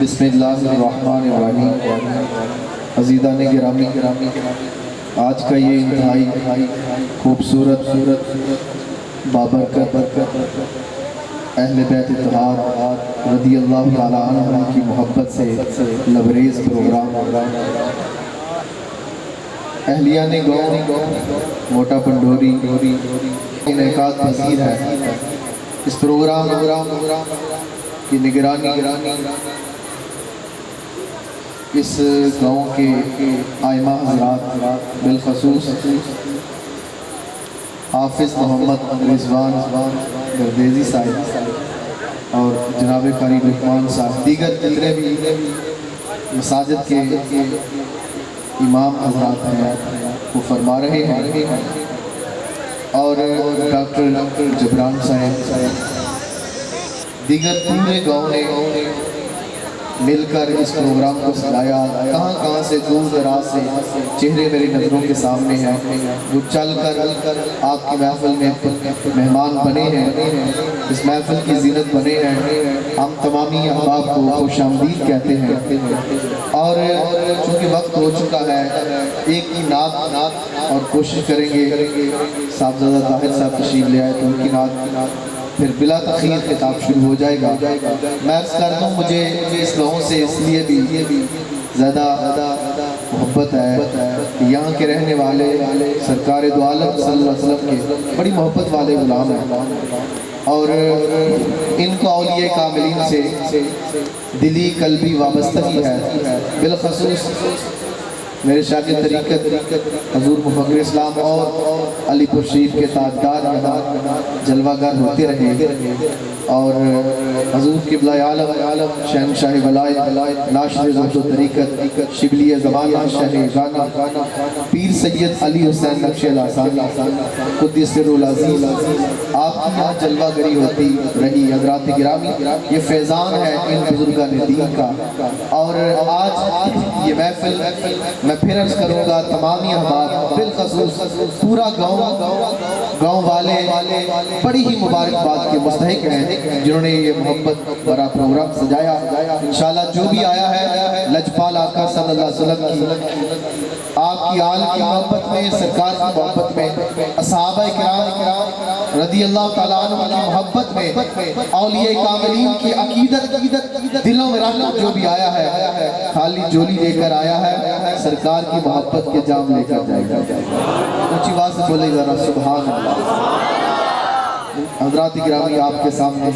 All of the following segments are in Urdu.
بسم اللہ الرحمن الرحیم۔ عزیزان گرامی، آج کا یہ انتہائی خوبصورت بابرکت اہل بیت اتحاد رضی اللہ تعالیٰ عنہ کی محبت سے لبریز پروگرام اہلیان گاؤں موٹا پنڈوری انعقاد پذیر ہے۔ اس پروگرام کی نگرانی اس گاؤں کے آئمہ حضرات بالخصوص حافظ محمد رضوان گردیزی صاحب اور جناب قاری لقمان صاحب، دیگر جتنے بھی مساجد کے امام حضرات ہیں وہ فرما رہے ہیں، اور ڈاکٹر جبران صاحب، دیگر پورے گاؤں نے مل کر اس پروگرام کو سجایا۔ کہاں سے دور دراز سے چہرے میری نظروں کے سامنے ہیں، وہ چل کر آپ کی محفل میں مہمان بنے ہیں، اس محفل کی زینت بنے ہیں۔ ہم تمامی احباب کو خوش آمدید کہتے ہیں، اور چونکہ وقت ہو چکا ہے ایک کی نعت اور کوشش کریں گے صاحبزادہ طاہر صاحب تشریف لے آئے تو ان کی نعت، پھر بلا تاخیر خطاب شروع ہو جائے گا۔ میں عرض کر دوں، مجھے اس گاؤں سے اس لیے بھی زیادہ محبت ہے کہ یہاں کے رہنے والے سرکار دو عالم صلی اللہ علیہ وسلم کے بڑی محبت والے غلام ہیں، اور ان کو اولیاء کاملین سے دلی قلبی وابستگی ہے۔ بالخصوص میرے شاگرد طریقت حضور مفکر اسلام اور علی پور شریف کے تاجدار جلوہ گر ہوتے رہے، اور حضور قبلہ عالم شہنشاہ ولایت ناشر زہد و طریقت شبلی زمانہ شاہ گانا پیر سید علی حسین نقش الاسانی قدس سر العزیز، آپ کی یہاں جلوہ گری ہوتی رہی۔ حضرات گرامی، یہ فیضان ہے ان بزرگان دین کا، اور آج یہ محفل میں پھر عرض کروں گا تمامی احباب بالخصوص پورا گاؤں والے بڑی ہی مبارکباد کے مستحق ہیں جنہوں نے یہ محبت بڑا پروگرام سجایا۔ انشاءاللہ جو بھی آیا ہے لجپال آقا صلی اللہ علیہ وسلم کی، آپ کی آل کی محبت میں، سرکار کی محبت میں، اصحابہ کرام رضی اللہ تعالیٰ عنہ کی محبت میں، اولیاء کاملین کی عقیدت دلوں میں رکھ جو بھی آیا ہے خالی جولی لے کر آیا ہے، سرکار کی محبت کے جام لے کر جائے گا۔ اونچی آواز سے بولے ذرا سبحان اللہ۔ حضرات گرامی، آپ کے سامنے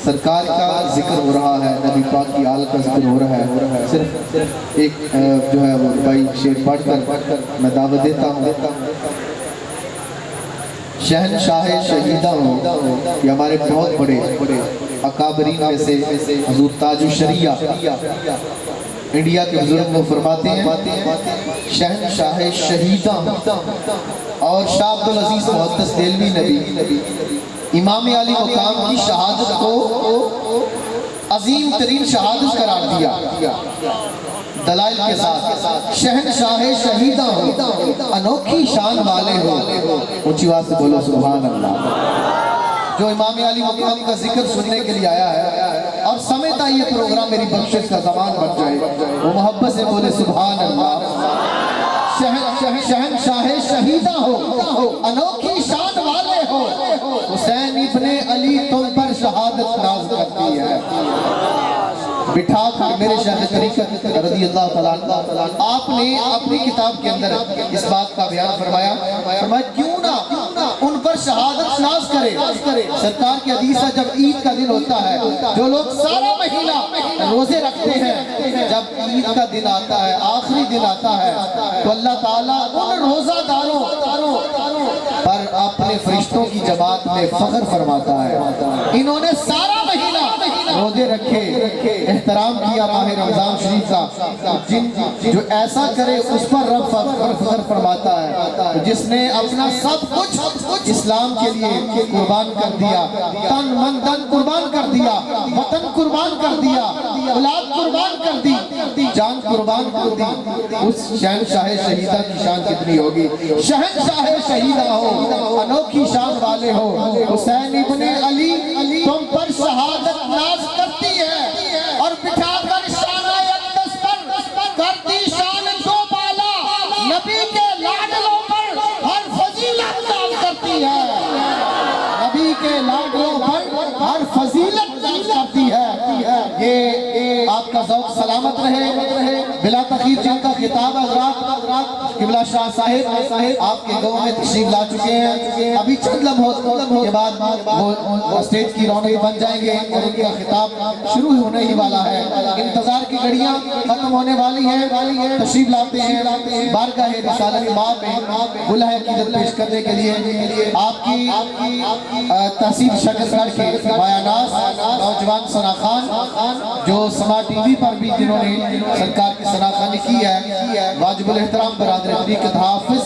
سرکار کا ذکر ہو رہا ہے، نبی پاک کی آل کا ذکر ہو رہا ہے۔ صرف ایک جو ہے وہ بھائی شعر پڑھ کر میں دعوت دیتا ہوں۔ شہنشاہ شہیدہ ہو، یہ ہمارے بہت بڑے اکابرین میں سے حضور تاج الشریعہ انڈیا کے بزرگ وہ فرماتے ہیں شہنشاہ شہیدہ، اور شاہ عبدالعزیز محدث دہلوی نبی امام علی مقام کی شہادت کو عظیم ترین شہادت قرار دیا دلائل کے ساتھ۔ شہنشاہ شہیدہ ہو، انوکھی شان والے ہو، اونچی آواز سے بولو سبحان اللہ۔ جو امام علی مقام کا ذکر سننے کے لیے آیا ہے اور سمجھتا یہ پروگرام میری بخشش کا زمان بن جائے، وہ محبت سے بولے سبحان اللہ۔ شہنشاہ شہیدہ ہو، انوکھی شان والے ہو، حسین ابن علی تم پر شہادت ناز کرتی ہے۔ بٹھا کر میرے شیخ طریقت رضی اللہ تعالیٰ عنہ، آپ نے اپنی کتاب کے اندر اس بات کا بیان فرمایا کیوں نہ ان پر شہادت ناز کرے۔ سرکار کی حدیث ہے جب عید کا دن ہوتا ہے، جو لوگ سارا مہینہ روزے رکھتے ہیں، جب عید کا دن آتا ہے، آخری دن آتا ہے، تو اللہ تعالیٰ ان روزہ داروں پر اپنے فرشتوں کی جماعت میں فخر فرماتا ہے، انہوں نے سارا مہینہ روزے رکھے، احترام کیا ماہ رمضان شریف کا، جو ایسا کرے اس پر رب فخر فرماتا ہے، جس نے اپنا سب کچھ اسلام کے لیے قربان کر دیا، تن من دن قربان کر دیا، وطن قربان کر دیا، اولاد قربان کر دی، جان قربان کر دی، اس شہنشاہ شہیدہ کی شان کتنی ہوگی۔ شہنشاہ شہیدہ ہو، انوکھی شان والے ہو، حسین ابن علی تم پر شہادت ناز کرتی ہے۔ ذوق سلامت رہے بلا تخیر جن کا خطاب حضرات قبلہ شاہ صاحب آپ کے گاؤں میں تشریف لا چکے ہیں. ابھی چند لمحوں کے بعد وہ اسٹیج کی رونق بن جائیں گے اور ان کا خطاب شروع ہونے ہی والا ہے. انتظار کی گھڑیاں ختم ہونے والی ہیں. تشریف لاتے ہیں بارگاہ رسالت مآب میں گلہ عقیدت پیش کرنے کے لیے آپ کی تحصیل شکر گڑھ کے مایاناز نوجوان ثنا خان جو سما ٹی وی پر بھی جنہوں نے سرکار کی ثنا خانی کی ہے, واجب الاحترام برادر طریقت حافظ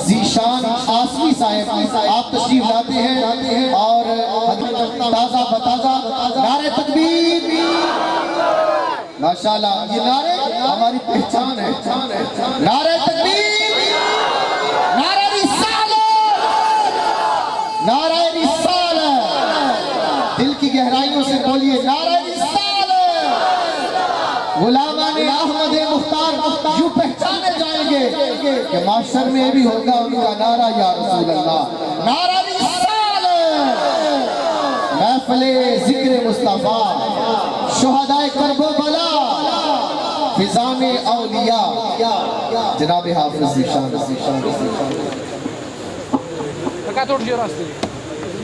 ذیشان آسوی صاحب آپ تشریف لاتے ہیں اور تازہ بتازہ نعرہ تکبیر. ماشاءاللہ یہ نعرے ہماری پہچان ہے. نعرہ تکبیر, نعرہ رسالت, نعرہ رسالت. دل کی گہرائیوں سے بولیے نعرہ رسالت. غلامان احمد مختار یوں پہچانے جائیں گے کہ معاشر میں بھی ہوگا ان کا نعرہ یا رسول اللہ. نعرہ رسالت. محفل ذکر مصطفیٰ, شہدائے کرب و بلا, فضان اولیاء, جناب حافظ ذیشان. Така тут же раз.